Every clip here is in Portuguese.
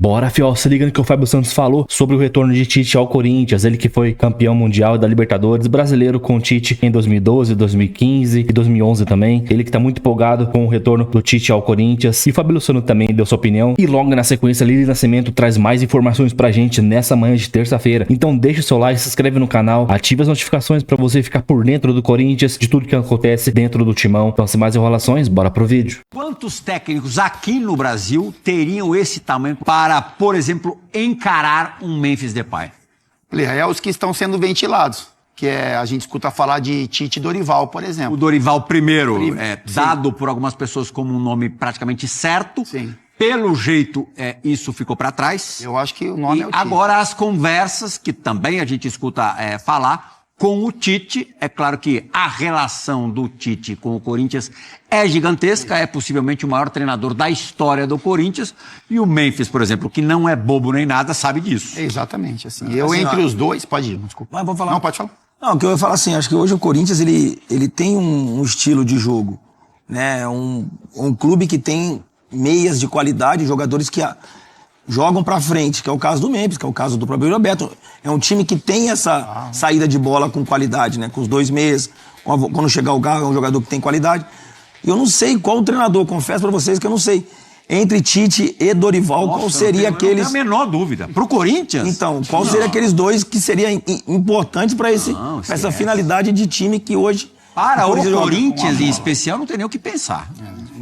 Bora, fiel, se liga no que o Fábio Santos falou sobre o retorno de Tite ao Corinthians. Ele que foi campeão mundial da Libertadores brasileiro com o Tite em 2012, 2015 e 2011 também. Ele que tá muito empolgado com o retorno do Tite ao Corinthians. E o Fábio Luciano também deu sua opinião. E logo na sequência, Lili Nascimento traz mais informações pra gente nessa manhã de terça-feira. Então deixa o seu like, se inscreve no canal, ative as notificações pra você ficar por dentro do Corinthians, de tudo que acontece dentro do timão. Então, sem mais enrolações, bora pro vídeo. Quantos técnicos aqui no Brasil teriam esse tamanho para, por exemplo, encarar um Memphis Depay? É os que estão sendo ventilados, que é, a gente escuta falar de Tite e Dorival, por exemplo. O Dorival primeiro, dado por algumas pessoas como um nome praticamente certo. Sim. Pelo jeito, isso ficou para trás. Eu acho que o nome é o Tite. Agora as conversas, que também a gente escuta falar, com o Tite. É claro que a relação do Tite com o Corinthians é gigantesca, é possivelmente o maior treinador da história do Corinthians. E o Memphis, por exemplo, que não é bobo nem nada, sabe disso. É exatamente, assim. Entre os dois, pode ir, desculpa. Mas vou falar. Não, pode falar. Não, o que eu ia falar assim, acho que hoje o Corinthians, ele tem um estilo de jogo, né? Um clube que tem meias de qualidade, jogadores que jogam pra frente, que é o caso do Memphis, que é o caso do próprio Roberto. É um time que tem essa saída de bola com qualidade, né? Com os dois meias, quando chegar o Garro, é um jogador que tem qualidade. E eu não sei qual o treinador, confesso pra vocês que eu não sei. Entre Tite e Dorival, qual seria aqueles... Não tem a menor dúvida. Pro Corinthians? Então, qual seria aqueles dois que seriam importantes pra essa finalidade de time que hoje... Para o Corinthians, em especial, não tem nem o que pensar.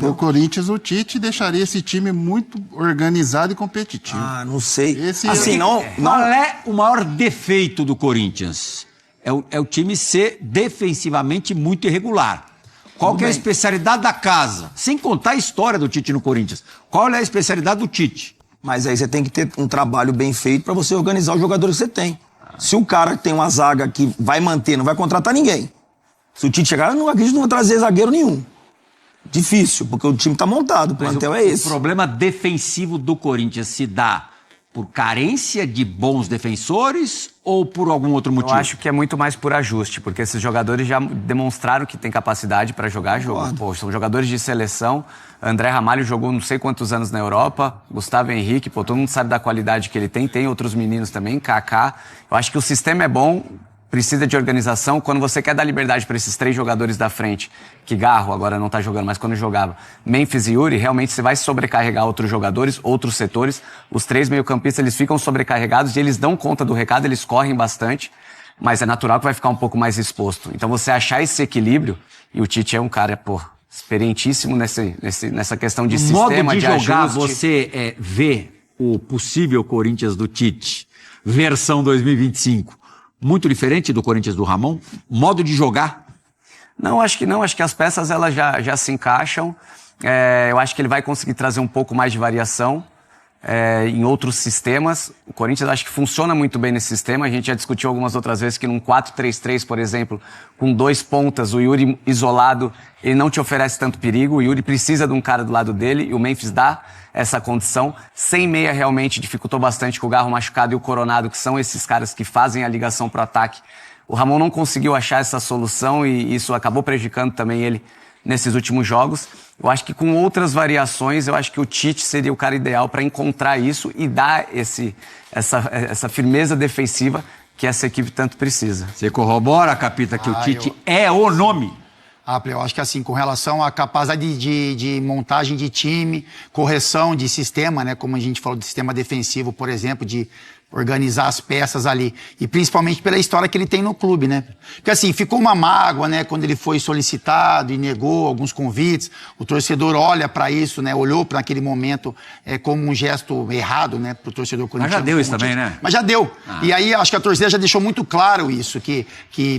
O Corinthians, o Tite deixaria esse time muito organizado e competitivo. Ah, não sei. Assim, Qual é o maior defeito do Corinthians? É o time ser defensivamente muito irregular. Qual que é a especialidade da casa? Sem contar a história do Tite no Corinthians. Qual é a especialidade do Tite? Mas aí você tem que ter um trabalho bem feito para você organizar os jogadores que você tem. Se o cara tem uma zaga que vai manter, não vai contratar ninguém. Se o Tite chegar, eu não acredito que não vai trazer zagueiro nenhum. Difícil, porque o time tá montado, o plantel é esse. O problema defensivo do Corinthians se dá por carência de bons defensores ou por algum outro motivo? Eu acho que é muito mais por ajuste, porque esses jogadores já demonstraram que têm capacidade para jogar jogo. Pô, são jogadores de seleção. André Ramalho jogou não sei quantos anos na Europa. Gustavo Henrique, pô, todo mundo sabe da qualidade que ele tem. Tem outros meninos também, Kaká. Eu acho que o sistema é bom. Precisa de organização. Quando você quer dar liberdade para esses três jogadores da frente, que Garro agora não tá jogando, mas quando jogava, Memphis e Yuri, realmente você vai sobrecarregar outros jogadores, outros setores. Os três meio-campistas, eles ficam sobrecarregados e eles dão conta do recado, eles correm bastante, mas é natural que vai ficar um pouco mais exposto. Então você achar esse equilíbrio, e o Tite é um cara, experientíssimo nessa questão de sistema, de ajuste. Modo de jogar, você vê o possível Corinthians do Tite, versão 2025, muito diferente do Corinthians do Ramon? Modo de jogar? Não, acho que não. Acho que as peças elas já se encaixam. Eu acho que ele vai conseguir trazer um pouco mais de variação em outros sistemas. O Corinthians acho que funciona muito bem nesse sistema. A gente já discutiu algumas outras vezes que num 4-3-3, por exemplo, com dois pontas, o Yuri isolado, ele não te oferece tanto perigo. O Yuri precisa de um cara do lado dele e o Memphis dá essa condição. Sem meia realmente dificultou bastante com o Garro machucado e o Coronado, que são esses caras que fazem a ligação pro ataque. O Ramon não conseguiu achar essa solução e isso acabou prejudicando também ele nesses últimos jogos. Eu acho que com outras variações, eu acho que o Tite seria o cara ideal para encontrar isso e dar essa firmeza defensiva que essa equipe tanto precisa. Você corrobora, Capita, que o Tite é o nome? Eu acho que assim, com relação à capacidade de montagem de time, correção de sistema, né? Como a gente falou de sistema defensivo, por exemplo, de organizar as peças ali. E principalmente pela história que ele tem no clube, né? Porque assim, ficou uma mágoa, né? Quando ele foi solicitado e negou alguns convites. O torcedor olha para isso, né? Olhou para aquele momento como um gesto errado, né? Pro torcedor corintiano. Mas já deu isso também, né? Mas já deu. E aí, acho que a torcida já deixou muito claro isso,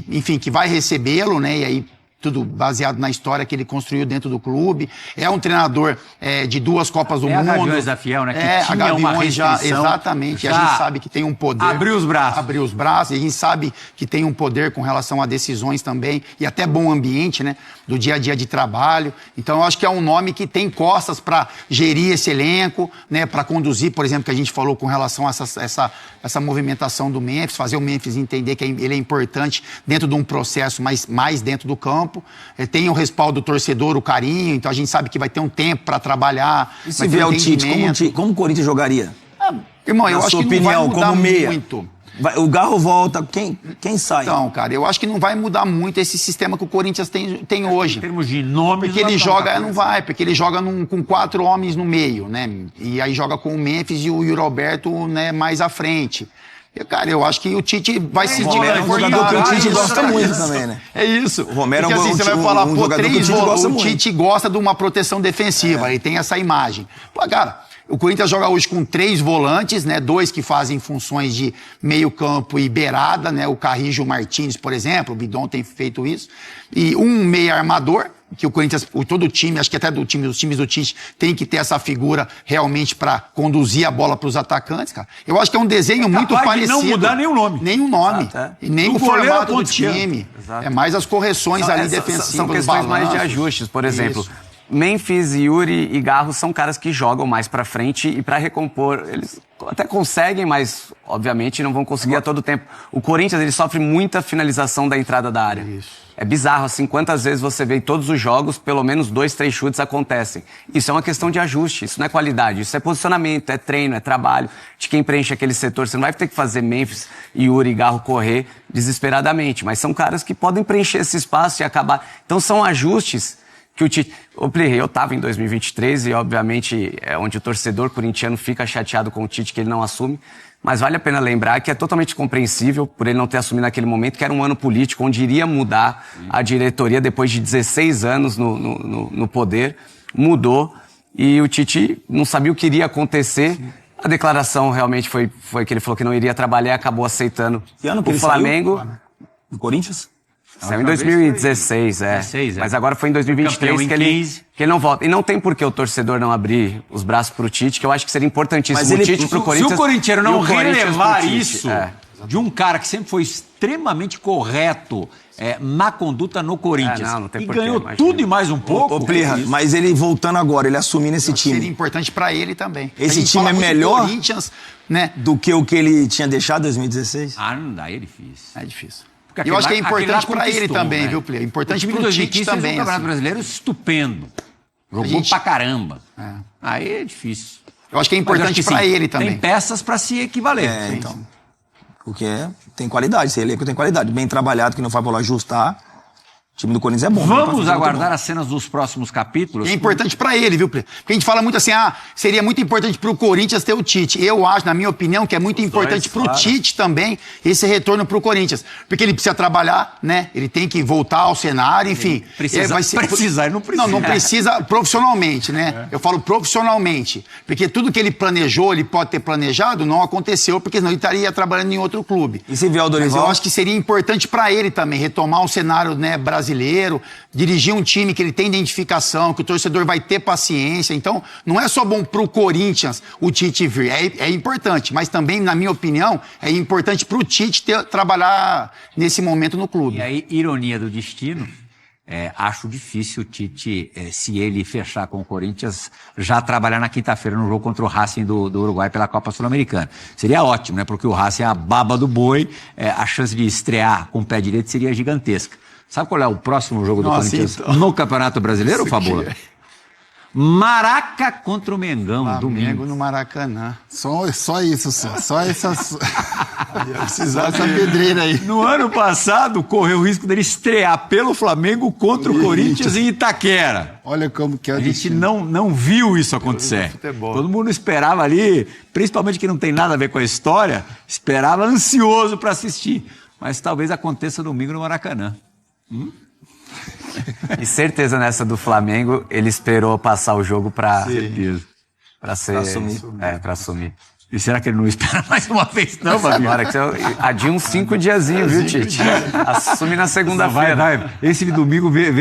enfim, que vai recebê-lo, né? E aí, tudo baseado na história que ele construiu dentro do clube. É um treinador de 2 Copas do Mundo. A Gaviões da Fiel, né? Que tinha uma restrição. Exatamente. E a gente sabe que tem um poder. Abriu os braços. Abriu os braços. E a gente sabe que tem um poder com relação a decisões também. E até bom ambiente, né? Do dia a dia de trabalho. Então, eu acho que é um nome que tem costas para gerir esse elenco, né? Para conduzir, por exemplo, que a gente falou com relação a essa movimentação do Memphis, fazer o Memphis entender que ele é importante dentro de um processo, mas mais dentro do campo. Tem o respaldo do torcedor, o carinho, então a gente sabe que vai ter um tempo para trabalhar. E se vier o Tite, como o Corinthians jogaria? Irmão, eu Na acho sua que não vai opinião, mudar como meia. muito. O Garro volta, quem sai? Então, cara, eu acho que não vai mudar muito esse sistema que o Corinthians tem hoje. Em termos de nomes... Porque ele joga, não vai, porque ele joga com 4 homens no meio, né? E aí joga com o Memphis e o Yuri Alberto, né, mais à frente. E, cara, eu acho que o Tite vai se sentir Romero é um jogador que o Tite gosta muito também, né? É isso. O Romero porque, é um assim, você vai falar, pô, jogador que o 3 Tite gosta o muito. Tite gosta de uma proteção defensiva, ele tem essa imagem. Pô, cara, o Corinthians joga hoje com 3 volantes, né? 2 que fazem funções de meio campo e beirada, né? O Carrijo e o Martins, por exemplo, o Bidon tem feito isso. E um meia armador, que o Corinthians, todo o time, acho que até os times do Tite, tem que ter essa figura realmente para conduzir a bola para os atacantes, cara. Eu acho que é um desenho muito parecido. De não mudar nenhum nome. Nenhum nome. Exato, E nem Do o goleiro formato do ponteiro. time. Exato. É mais as correções ali defensivas. São questões mais de ajustes, por exemplo. Memphis, Yuri e Garro são caras que jogam mais pra frente e pra recompor. Eles até conseguem, mas obviamente não vão conseguir a todo tempo. O Corinthians, ele sofre muita finalização da entrada da área. É bizarro, assim, quantas vezes você vê em todos os jogos, pelo menos 2, 3 chutes acontecem. Isso é uma questão de ajuste, isso não é qualidade, isso é posicionamento, é treino, é trabalho de quem preenche aquele setor. Você não vai ter que fazer Memphis, Yuri e Garro correr desesperadamente, mas são caras que podem preencher esse espaço e acabar. Então são ajustes que o Tite... Eu estava em 2023 e, obviamente, é onde o torcedor corintiano fica chateado com o Tite, que ele não assume. Mas vale a pena lembrar que é totalmente compreensível por ele não ter assumido naquele momento, que era um ano político, onde iria mudar a diretoria depois de 16 anos no poder. Mudou e o Tite não sabia o que iria acontecer. A declaração realmente foi que ele falou que não iria trabalhar e acabou aceitando Que ano que o ele Flamengo. saiu? Do Corinthians? Saiu em 2016, Mas agora foi em 2023 que ele não volta. E não tem por que o torcedor não abrir os braços pro Tite, que eu acho que seria importantíssimo. Mas o Tite pro Corinthians. Se o corintiano não e o Corinthians relevar pro Tite, isso de um cara que sempre foi extremamente correto na conduta no Corinthians não tem e porquê, ganhou imagina. tudo e mais um pouco... Ô, Plirra, mas ele voltando agora, ele assumindo esse Seria time importante para ele também. Esse A gente time fala é muito do melhor? Corinthians, né? do que o que ele tinha deixado em 2016? não dá, é difícil. É difícil. Porque E eu acho que é aquele lá importante para ele conquistou, também, né? viu, Play? Importante O time pro de Tite 2015 também. fez um campeonato assim. brasileiro estupendo. Jogou pra caramba. Aí é difícil. Eu acho que é Mas eu importante acho que, para sim, ele também. Tem peças pra se equivaler. Então. Porque tem qualidade, esse elenco tem qualidade. Bem trabalhado, que não faz bola ajustar. O time do Corinthians é bom. Vamos aguardar as cenas dos próximos capítulos. E é importante para ele, viu, Play? Porque a gente fala muito assim, seria muito importante pro Corinthians ter o Tite. Eu acho, na minha opinião, que é muito importante pro Tite também esse retorno pro Corinthians. Porque ele precisa trabalhar, né? Ele tem que voltar ao cenário, enfim. Precisa, ele não precisa. Não precisa profissionalmente, né? Eu falo profissionalmente. Porque tudo que ele planejou, ele pode ter planejado, não aconteceu, porque senão ele estaria trabalhando em outro clube. E se vier o Mas Dorival? eu acho que seria importante para ele também retomar um cenário, né, brasileiro, dirigir um time que ele tem identificação, que o torcedor vai ter paciência. Então, não é só bom pro Corinthians o Tite vir, é importante, mas também, na minha opinião, é importante pro Tite trabalhar nesse momento no clube. E aí, ironia do destino, acho difícil o Tite, se ele fechar com o Corinthians, já trabalhar na quinta-feira no jogo contra o Racing do Uruguai pela Copa Sul-Americana. Seria ótimo, né? Porque o Racing é a baba do boi, a chance de estrear com o pé direito seria gigantesca. Sabe qual é o próximo jogo do Corinthians no Campeonato Brasileiro, Fabula? Maraca contra o Mengão, Flamengo domingo. no Maracanã. Só isso, só essa... precisar essa pedreira aí. No ano passado, correu o risco dele estrear pelo Flamengo contra o Corinthians em Itaquera. Olha como que é A gente não viu isso acontecer. Todo mundo esperava ali, principalmente que não tem nada a ver com a história, esperava ansioso para assistir. Mas talvez aconteça domingo no Maracanã. E certeza nessa do Flamengo, ele esperou passar o jogo pra assumir. Pra assumir. E será que ele não espera mais uma vez, não, Fabinho? Agora que adia uns 5 diazinhos, viu, Tite? Assume na segunda-feira. Vai. Esse de domingo vê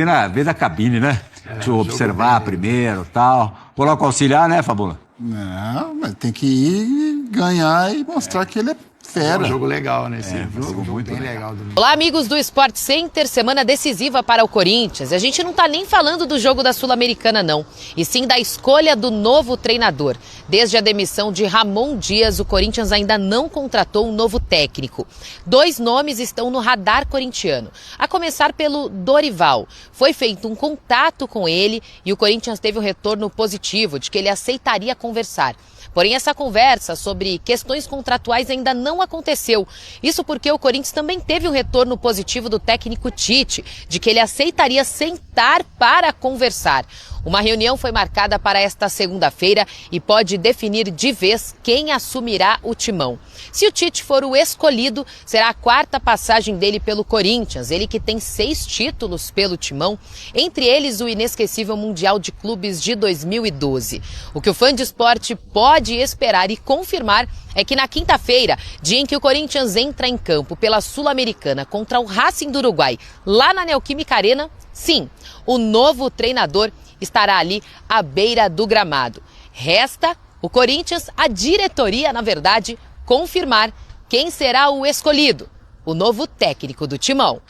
da cabine, né? Deixa eu observar primeiro e tal. Coloca o auxiliar, né, Fabula? Não, mas tem que ir ganhar e mostrar que ele é fera. Um jogo legal, né? Esse jogo muito bem legal. Olá, amigos do Sport Center, semana decisiva para o Corinthians. A gente não tá nem falando do jogo da Sul-Americana, não, e sim da escolha do novo treinador. Desde a demissão de Ramon Dias, o Corinthians ainda não contratou um novo técnico. 2 nomes estão no radar corintiano, a começar pelo Dorival. Foi feito um contato com ele e o Corinthians teve um retorno positivo de que ele aceitaria conversar. Porém, essa conversa sobre questões contratuais ainda não aconteceu. Isso porque o Corinthians também teve um retorno positivo do técnico Tite, de que ele aceitaria sentar para conversar. Uma reunião foi marcada para esta segunda-feira e pode definir de vez quem assumirá o timão. Se o Tite for o escolhido, será a 4ª passagem dele pelo Corinthians, ele que tem 6 títulos pelo timão, entre eles o inesquecível Mundial de Clubes de 2012. O que o fã de esporte pode esperar e confirmar é que na quinta-feira, dia em que o Corinthians entra em campo pela Sul-Americana contra o Racing do Uruguai, lá na Neoquímica Arena, sim, o novo treinador estará ali à beira do gramado. Resta o Corinthians, a diretoria, na verdade, confirmar quem será o escolhido, o novo técnico do timão.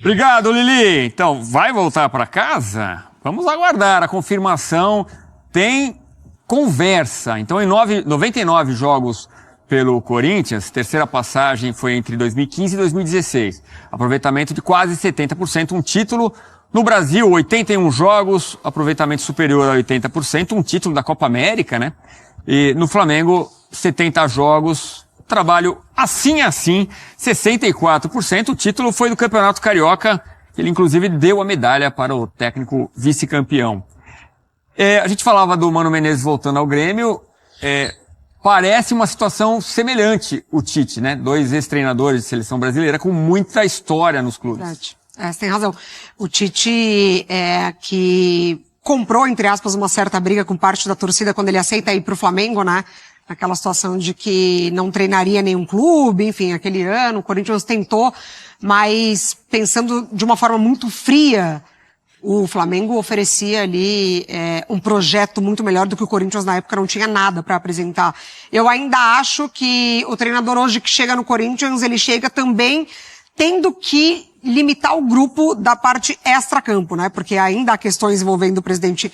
Obrigado, Lili. Então, vai voltar para casa? Vamos aguardar a confirmação. Tem conversa. Então, em 99 jogos pelo Corinthians, terceira passagem foi entre 2015 e 2016. Aproveitamento de quase 70%, um título. No Brasil, 81 jogos, aproveitamento superior a 80%, um título da Copa América, né? E no Flamengo, 70 jogos, trabalho assim, 64%. O título foi do Campeonato Carioca, ele inclusive deu a medalha para o técnico vice-campeão. A gente falava do Mano Menezes voltando ao Grêmio, parece uma situação semelhante o Tite, né? 2 ex-treinadores de seleção brasileira com muita história nos clubes. Verdade. Você tem razão. O Tite que comprou, entre aspas, uma certa briga com parte da torcida quando ele aceita ir pro Flamengo, né? Aquela situação de que não treinaria nenhum clube, enfim, aquele ano, o Corinthians tentou, mas pensando de uma forma muito fria, o Flamengo oferecia ali um projeto muito melhor do que o Corinthians na época não tinha nada para apresentar. Eu ainda acho que o treinador hoje que chega no Corinthians, ele chega também tendo que limitar o grupo da parte extra-campo, né? Porque ainda há questões envolvendo o presidente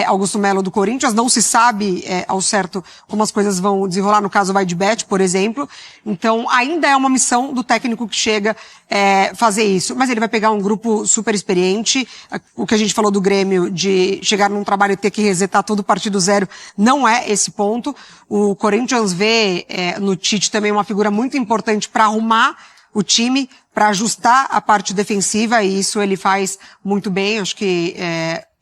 Augusto Melo do Corinthians, não se sabe ao certo como as coisas vão desenrolar, no caso vai de Bet, por exemplo. Então, ainda é uma missão do técnico que chega fazer isso. Mas ele vai pegar um grupo super experiente. O que a gente falou do Grêmio, de chegar num trabalho e ter que resetar todo o partido zero, não é esse ponto. O Corinthians vê no Tite também uma figura muito importante para arrumar o time, para ajustar a parte defensiva, e isso ele faz muito bem. Acho que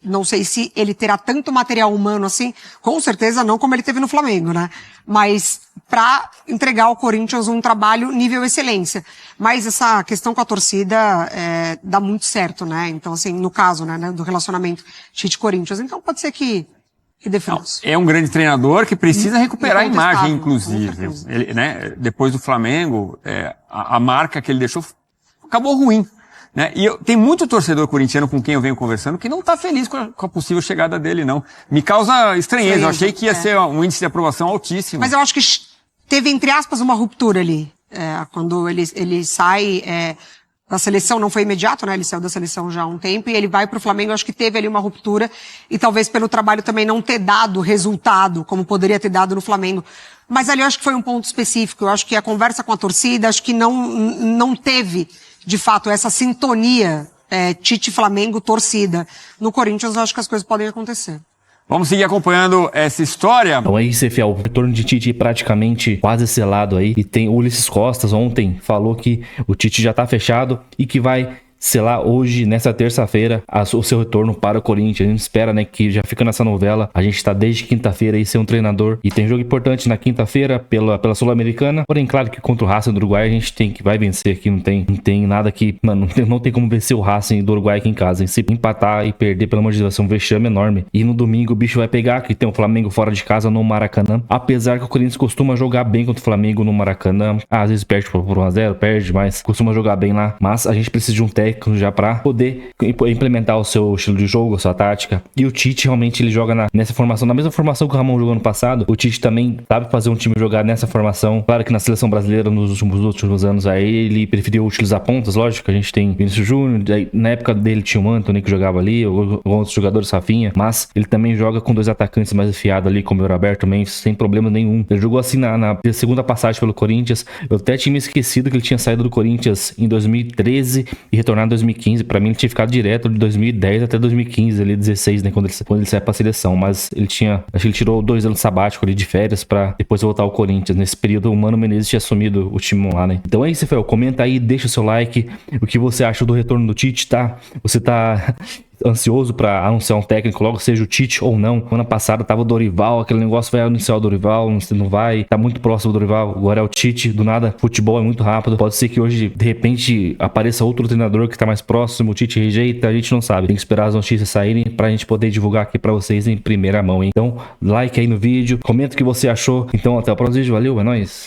não sei se ele terá tanto material humano assim, com certeza não como ele teve no Flamengo, né? Mas para entregar ao Corinthians um trabalho nível excelência. Mas essa questão com a torcida dá muito certo, né? Então, assim, no caso, né, do relacionamento Tite-Corinthians. Então pode ser que dê frutos. É um grande treinador que precisa recuperar a imagem, inclusive. Ele, né, depois do Flamengo, a marca que ele deixou acabou ruim, né? E tem muito torcedor corintiano com quem eu venho conversando que não está feliz com a possível chegada dele, não. Me causa estranheza. Eu achei que ia ser um índice de aprovação altíssimo. Mas eu acho que teve, entre aspas, uma ruptura ali. Quando ele sai da seleção, não foi imediato, né? Ele saiu da seleção já há um tempo e ele vai pro Flamengo. Eu acho que teve ali uma ruptura e talvez pelo trabalho também não ter dado resultado como poderia ter dado no Flamengo. Mas ali eu acho que foi um ponto específico. Eu acho que a conversa com a torcida, acho que não teve, de fato, essa sintonia Tite, Flamengo, torcida. No Corinthians, eu acho que as coisas podem acontecer. Vamos seguir acompanhando essa história. Então aí, Cefiel, o retorno de Tite praticamente quase selado aí. E tem o Ulisses Costas ontem falou que o Tite já tá fechado e que vai selar hoje, nessa terça-feira, o seu retorno para o Corinthians. A gente espera, né, que já fica nessa novela. A gente tá desde quinta-feira aí sem um treinador. E tem jogo importante na quinta-feira pela Sul-Americana. Porém, claro que contra o Racing do Uruguai a gente vai vencer aqui. Não tem nada que... Mano, não tem como vencer o Racing do Uruguai aqui em casa. Se empatar e perder, pelo amor de Deus, vai ser um vexame enorme. E no domingo o bicho vai pegar, que tem o Flamengo fora de casa no Maracanã. Apesar que o Corinthians costuma jogar bem contra o Flamengo no Maracanã. Às vezes perde por 1-0, perde, mas costuma jogar bem lá. Mas a gente precisa de um técnico já para poder implementar o seu estilo de jogo, a sua tática. E o Tite realmente ele joga nessa formação, na mesma formação que o Ramon jogou no passado. O Tite também sabe fazer um time jogar nessa formação. Claro que na seleção brasileira nos últimos anos aí ele preferiu utilizar pontas, lógico. A gente tem Vinícius Júnior, na época dele tinha o Antony que jogava ali, outros jogadores, Rafinha, mas ele também joga com 2 atacantes mais afiados ali, como o Roberto também, sem problema nenhum. Ele jogou assim na segunda passagem pelo Corinthians. Eu até tinha me esquecido que ele tinha saído do Corinthians em 2013 e retornado retornar em 2015. Pra mim, ele tinha ficado direto de 2010 até 2015, ali 16, né? Quando ele saiu pra seleção. Mas ele tinha, acho que ele tirou 2 anos sabático ali de férias pra depois voltar ao Corinthians. Nesse período, o Mano Menezes tinha assumido o time lá, né? Então é isso, Fel. Comenta aí, deixa o seu like. O que você achou do retorno do Tite, tá? Você tá ansioso pra anunciar um técnico, logo seja o Tite ou não? Ano passado tava o Dorival, aquele negócio, vai anunciar o Dorival, não vai, tá muito próximo do Dorival, agora é o Tite, do nada, futebol é muito rápido, pode ser que hoje, de repente, apareça outro treinador que tá mais próximo, o Tite rejeita, a gente não sabe, tem que esperar as notícias saírem pra gente poder divulgar aqui pra vocês em primeira mão, hein? Então, like aí no vídeo, comenta o que você achou, então até o próximo vídeo, valeu, é nóis!